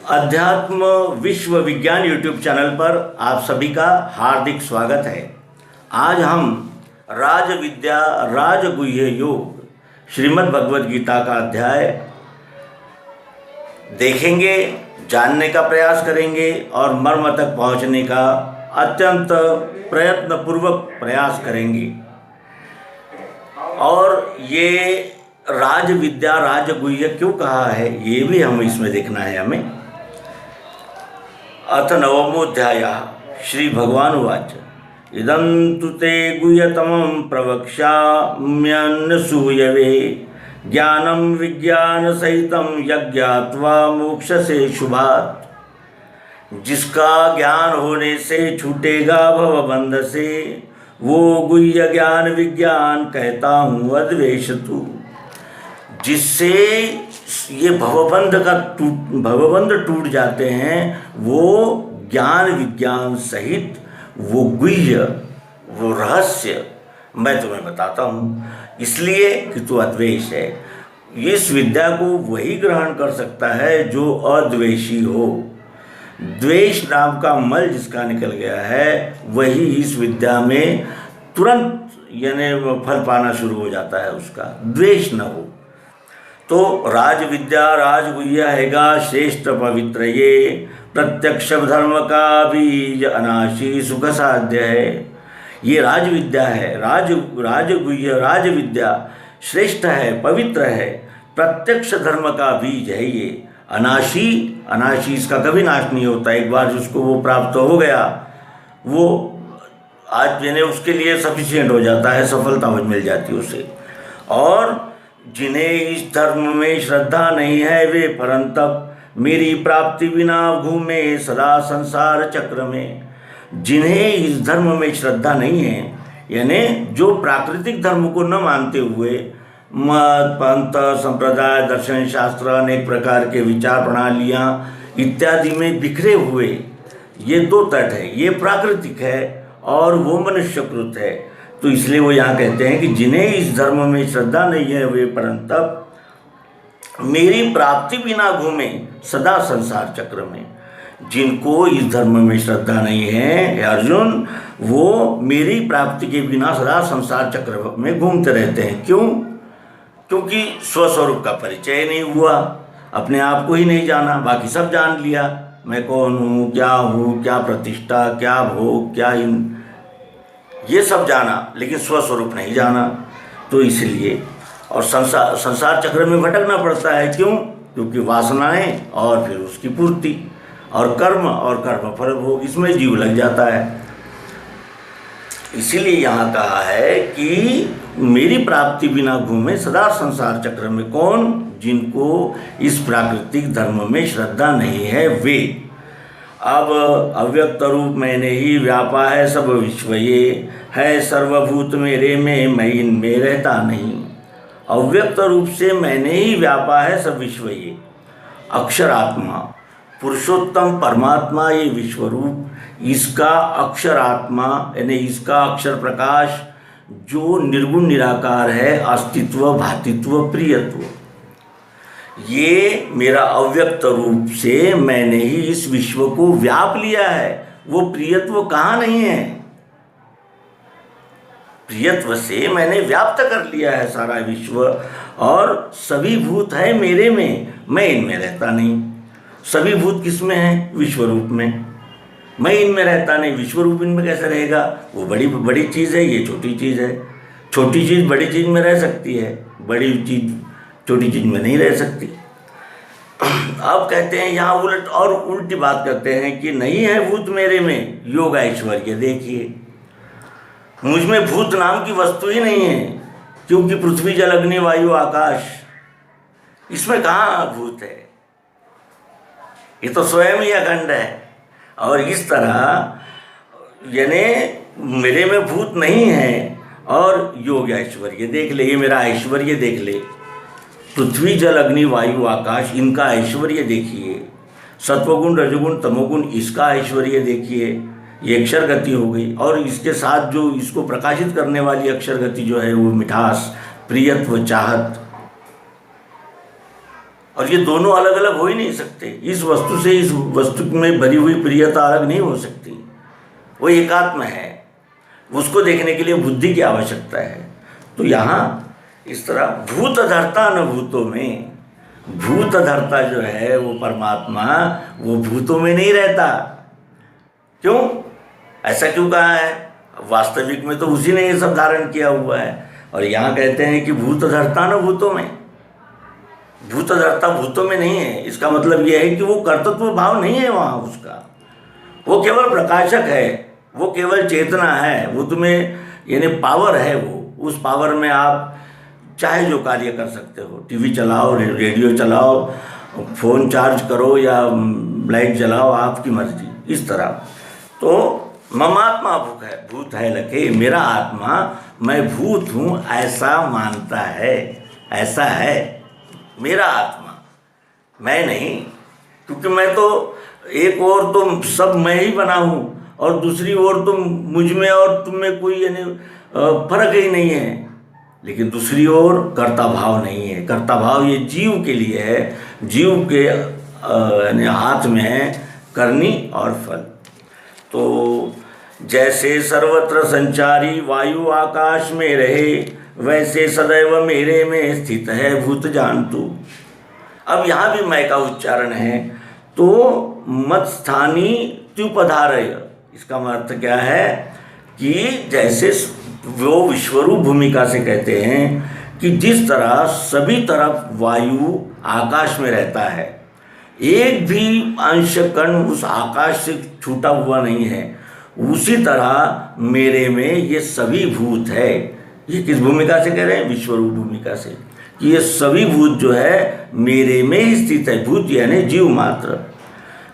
अध्यात्म विश्व विज्ञान यूट्यूब चैनल पर आप सभी का हार्दिक स्वागत है। आज हम राज विद्या राजगुह्य योग श्रीमद् भगवद गीता का अध्याय देखेंगे, जानने का प्रयास करेंगे और मर्म तक पहुंचने का अत्यंत प्रयत्नपूर्वक प्रयास करेंगे। और ये राज विद्या राजगुह्य क्यों कहा है ये भी हम इसमें देखना है हमें। अथ नवमोऽध्यायः श्री भगवान उवाच इदं तु ते गुह्यतमं प्रवक्ष्याम्यनसूयवे ज्ञानं विज्ञानसहितं यज्ञात्वा मोक्षसे शुभात्। जिसका ज्ञान होने से छूटेगा भवबंध से वो गुह्य ज्ञान विज्ञान कहता हूँ अद्वेषतु। जिससे ये भवबंध टूट जाते हैं वो ज्ञान विज्ञान सहित वो गुह्य वो रहस्य मैं तुम्हें बताता हूँ, इसलिए कि तू अद्वेष है। इस विद्या को वही ग्रहण कर सकता है जो अद्वेषी हो। द्वेष नाम का मल जिसका निकल गया है वही इस विद्या में तुरंत यानी फल पाना शुरू हो जाता है, उसका द्वेष न हो। तो राज विद्या राजगुह्य हैगा श्रेष्ठ पवित्र ये प्रत्यक्ष धर्म का बीज अनाशी सुख साध्य है। ये राज विद्या है, राजगुह्य राज विद्या श्रेष्ठ है, पवित्र है, प्रत्यक्ष धर्म का बीज है। ये अनाशी इसका कभी नाश नहीं होता। एक बार जिसको वो प्राप्त हो गया वो आज यानी उसके लिए सफिशिएंट हो जाता है, सफलता मिल जाती है उसे। और जिन्हें इस धर्म में श्रद्धा नहीं है वे परंतप मेरी प्राप्ति बिना घूमे सदा संसार चक्र में। जिन्हें इस धर्म में श्रद्धा नहीं है यानी जो प्राकृतिक धर्म को न मानते हुए मत पंथ संप्रदाय दर्शन शास्त्र अनेक प्रकार के विचार प्रणालियाँ इत्यादि में बिखरे हुए, ये दो तट है, ये प्राकृतिक है और वो मनुष्यकृत है। तो इसलिए वो यहाँ कहते हैं कि जिन्हें इस धर्म में श्रद्धा नहीं है वे परंतप मेरी प्राप्ति बिना घूमे सदा संसार चक्र में। जिनको इस धर्म में श्रद्धा नहीं है अर्जुन वो मेरी प्राप्ति के बिना सदा संसार चक्र में घूमते रहते हैं। क्यों? क्योंकि स्वस्वरूप का परिचय नहीं हुआ, अपने आप को ही नहीं जाना। बाकी सब जान लिया, मैं कौन हूँ, क्या प्रतिष्ठा, क्या भोग, क्या ये सब जाना, लेकिन स्वस्वरूप नहीं जाना। तो इसलिए और संसार चक्र में भटकना पड़ता है। क्यों? क्योंकि वासनाएं और फिर उसकी पूर्ति और कर्म फल भोग, इसमें जीव लग जाता है। इसीलिए यहाँ कहा है कि मेरी प्राप्ति बिना घूमे सदा संसार चक्र में। कौन? जिनको इस प्राकृतिक धर्म में श्रद्धा नहीं है वे। अब अव्यक्त रूप मैंने ही व्यापा है सब विश्व ये है सर्वभूत मेरे में मैं इनमें रहता नहीं। अव्यक्त रूप से मैंने ही व्यापा है सब विश्व ये अक्षरात्मा पुरुषोत्तम परमात्मा ये विश्वरूप, इसका अक्षरात्मा यानी इसका अक्षर प्रकाश जो निर्गुण निराकार है, अस्तित्व भातित्व प्रियत्व, ये मेरा अव्यक्त रूप से मैंने ही इस विश्व को व्याप लिया है। वो प्रियत्व कहाँ नहीं है, प्रियत्व से मैंने व्याप्त कर लिया है सारा विश्व। और सभी भूत है मेरे में, मैं इनमें रहता नहीं। सभी भूत किस में है? विश्वरूप में। मैं इनमें रहता नहीं, विश्वरूप इनमें कैसे रहेगा? वो बड़ी चीज़ है, ये छोटी चीज़ है। छोटी चीज़ बड़ी चीज़ में रह सकती है, बड़ी चीज़ छोटी चीज़ में नहीं रह सकती। अब कहते हैं यहाँ उल्टी बात करते हैं कि नहीं है भूत मेरे में, योग ऐश्वर्य देखिए। मुझ में भूत नाम की वस्तु ही नहीं है, क्योंकि पृथ्वी जल अग्नि वायु आकाश, इसमें कहाँ भूत है? ये तो स्वयं ही अखंड है। और इस तरह यानी मेरे में भूत नहीं है। और योग ऐश्वर्य देख ले, ये मेरा ऐश्वर्य देख ले। पृथ्वी जल अग्नि वायु आकाश, इनका ऐश्वर्य देखिए। सत्वगुण रजोगुण तमोगुण, इसका ऐश्वर्य देखिए। ये अक्षर गति हो गई। और इसके साथ जो इसको प्रकाशित करने वाली अक्षर गति जो है वो मिठास, प्रियत्व, चाहत, और ये दोनों अलग अलग हो ही नहीं सकते। इस वस्तु से इस वस्तु में भरी हुई प्रियता अलग नहीं हो सकती। वो एकात्म है, उसको देखने के लिए बुद्धि की आवश्यकता है। तो यहाँ इस तरह भूत धर्ता न भूतों में, भूत धर्ता जो है वो परमात्मा, वो भूतों में नहीं रहता। क्यों, ऐसा क्यों कहा है? वास्तविक में तो उसी ने ये सब धारण किया हुआ है। और यहाँ कहते हैं कि भूत धर्ता न भूतों में, भूत धर्ता भूतों में नहीं है। इसका मतलब यह है कि वो कर्तृत्व भाव नहीं है वहाँ उसका, वो केवल प्रकाशक है, वो केवल चेतना है, वो तुम्हें यानी पावर है। वो उस पावर में आप चाहे जो कार्य कर सकते हो, टीवी चलाओ, रेडियो चलाओ, फ़ोन चार्ज करो या लाइट जलाओ, आपकी मर्जी। इस तरह तो ममात्मा भूत है लखे, मेरा आत्मा मैं भूत हूँ ऐसा मानता है, ऐसा है मेरा आत्मा, मैं नहीं। क्योंकि मैं तो एक ओर तो सब मैं ही बना हूँ और दूसरी ओर तो मुझ में और तुम में कोई यानी फर्क ही नहीं है। लेकिन दूसरी ओर कर्ता भाव नहीं है। कर्ता भाव ये जीव के लिए है, जीव के यानी हाथ में है करनी और फल। तो जैसे सर्वत्र संचारी वायु आकाश में रहे, वैसे सदैव मेरे में स्थित है भूत जान तू। अब यहाँ भी मैं का उच्चारण है। तो मत स्थानी त्युपधारय, इसका अर्थ क्या है कि जैसे वो विश्वरूप भूमिका से कहते हैं कि जिस तरह सभी तरफ वायु आकाश में रहता है, एक भी अंश कण उस आकाश से छूटा हुआ नहीं है, उसी तरह मेरे में ये सभी भूत है। ये किस भूमिका से कह रहे हैं? विश्वरूप भूमिका से, कि ये सभी भूत जो है मेरे में ही स्थित है। भूत यानी जीव मात्र।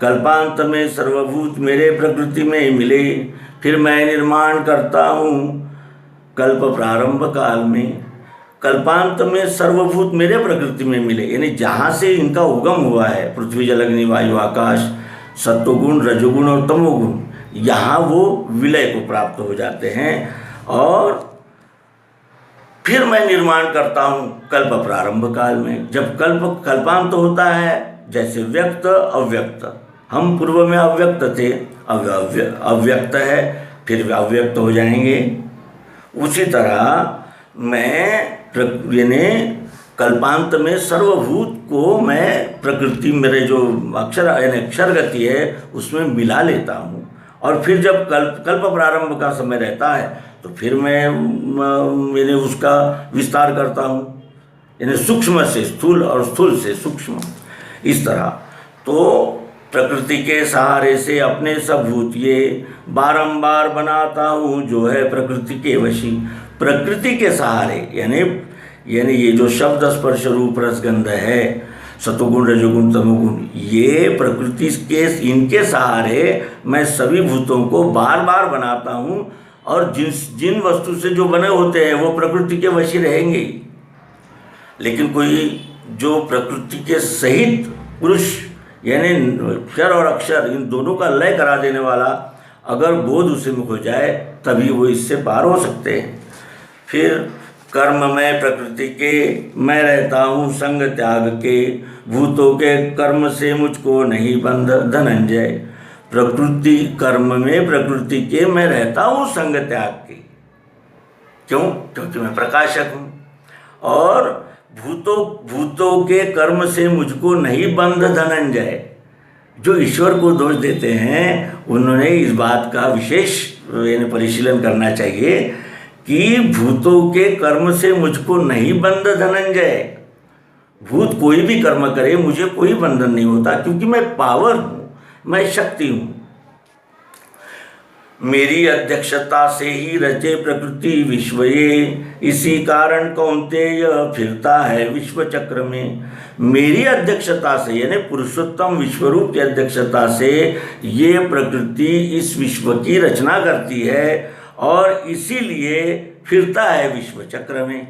कल्पांत में सर्वभूत मेरे प्रकृति में मिले, फिर मैं निर्माण करता हूँ कल्प प्रारंभ काल में। कल्पांत में सर्वभूत मेरे प्रकृति में मिले, यानी जहाँ से इनका उगम हुआ है, पृथ्वी जल अग्नि वायु आकाश, सत्वगुण रजोगुण और तमोगुण, यहाँ वो विलय को प्राप्त हो जाते हैं। और फिर मैं निर्माण करता हूँ कल्प प्रारंभ काल में, जब कल्पांत होता है। जैसे व्यक्त अव्यक्त, हम पूर्व में अव्यक्त थे, अब अव्यक्त है, फिर अव्यक्त हो जाएंगे। उसी तरह मैं यानी कल्पांत में सर्वभूत को मैं प्रकृति, मेरे जो अक्षर यानी अक्षर गति है उसमें मिला लेता हूँ। और फिर जब कल्प प्रारंभ का समय रहता है तो फिर मैं यानी उसका विस्तार करता हूँ, यानी सूक्ष्म से स्थूल और स्थूल से सूक्ष्म। इस तरह तो प्रकृति के सहारे से अपने सब भूत ये बारंबार बनाता हूँ जो है प्रकृति के वशी। प्रकृति के सहारे यानी ये जो शब्द स्पर्श रूप रसगंध है, सतोगुण रजोगुण तमोगुण, ये प्रकृति के इनके सहारे मैं सभी भूतों को बार बार बनाता हूँ। और जिन वस्तु से जो बने होते हैं वो प्रकृति के वशी रहेंगे। लेकिन कोई जो प्रकृति के सहित पुरुष यानी क्षर और अक्षर इन दोनों का लय करा देने वाला अगर बोध उसे मुख हो जाए, तभी वो इससे पार हो सकते हैं। फिर कर्म में प्रकृति के मैं रहता हूँ संग त्याग के, भूतों के कर्म से मुझको नहीं बंध धनंजय। प्रकृति कर्म में प्रकृति के मैं रहता हूँ संग त्याग के। क्यों? क्योंकि मैं प्रकाशक हूँ। और भूतों के कर्म से मुझको नहीं बंध धनंजय। जो ईश्वर को दोष देते हैं उन्होंने इस बात का विशेष परिशीलन करना चाहिए कि भूतों के कर्म से मुझको नहीं बंध धनंजय। भूत कोई भी कर्म करे मुझे कोई बंधन नहीं होता, क्योंकि मैं पावर हूँ, मैं शक्ति हूँ। मेरी अध्यक्षता से ही रचे प्रकृति विश्व ये, इसी कारण कौन्तेय फिरता है विश्व चक्र में। मेरी अध्यक्षता से यानी पुरुषोत्तम विश्वरूप की अध्यक्षता से ये प्रकृति इस विश्व की रचना करती है और इसीलिए फिरता है विश्व चक्र में।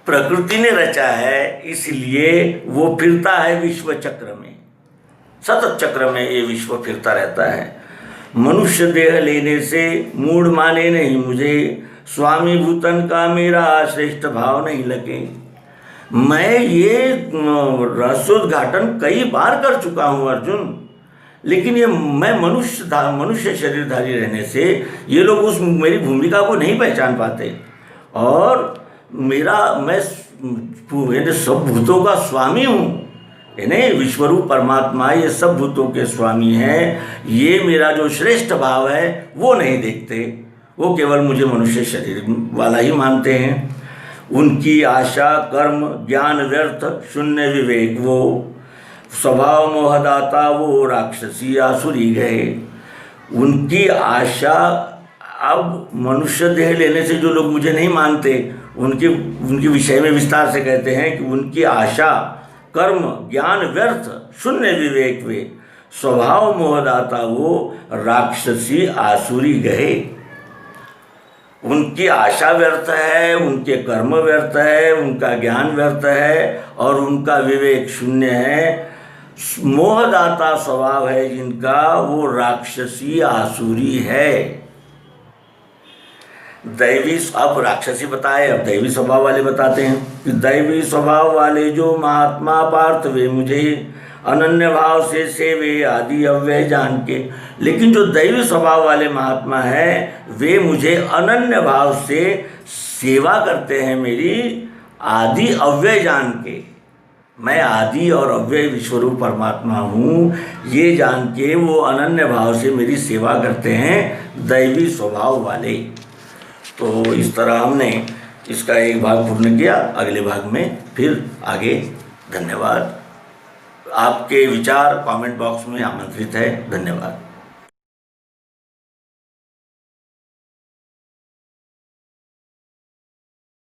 प्रकृति ने रचा है इसलिए वो फिरता है विश्व चक्र में, सतत चक्र में ये विश्व फिरता रहता है। मनुष्य देह लेने से मूढ़ माने नहीं मुझे, स्वामी भूतन का मेरा श्रेष्ठ भाव नहीं लगे। मैं ये रहस्योद्घाटन कई बार कर चुका हूँ अर्जुन, लेकिन ये मैं मनुष्य शरीरधारी रहने से ये लोग उस मेरी भूमिका को नहीं पहचान पाते। और मैं यानी सब भूतों का स्वामी हूँ, यानी विश्वरूप परमात्मा ये सब भूतों के स्वामी हैं। ये मेरा जो श्रेष्ठ भाव है वो नहीं देखते, वो केवल मुझे मनुष्य शरीर वाला ही मानते हैं। उनकी आशा कर्म ज्ञान व्यर्थ शून्य विवेक वो, स्वभाव मोहदाता वो राक्षसी आसुरी गए। उनकी आशा, अब मनुष्य देह लेने से जो लोग मुझे नहीं मानते उनके विषय में विस्तार से कहते हैं कि उनकी आशा कर्म ज्ञान व्यर्थ शून्य विवेक वे, स्वभाव मोहदाता वो राक्षसी आसुरी गए। उनकी आशा व्यर्थ है, उनके कर्म व्यर्थ है, उनका ज्ञान व्यर्थ है और उनका विवेक शून्य है। मोहदाता स्वभाव है जिनका, वो राक्षसी आसुरी है। दैवी, अब राक्षसी बताए, अब दैवी स्वभाव वाले बताते हैं कि दैवी स्वभाव वाले जो महात्मा पार्थ वे मुझे अनन्य भाव से सेवे आदि अव्यय जान के। लेकिन जो दैवी स्वभाव वाले महात्मा हैं वे मुझे अनन्य भाव से सेवा करते हैं मेरी आदि अव्यय जान के। मैं आदि और अव्यय विश्वरूप परमात्मा हूँ ये जान के वो अनन्य भाव से मेरी सेवा करते हैं दैवी स्वभाव वाले। तो इस तरह हमने इसका एक भाग पूर्ण किया, अगले भाग में फिर आगे। धन्यवाद। आपके विचार कमेंट बॉक्स में आमंत्रित है। धन्यवाद।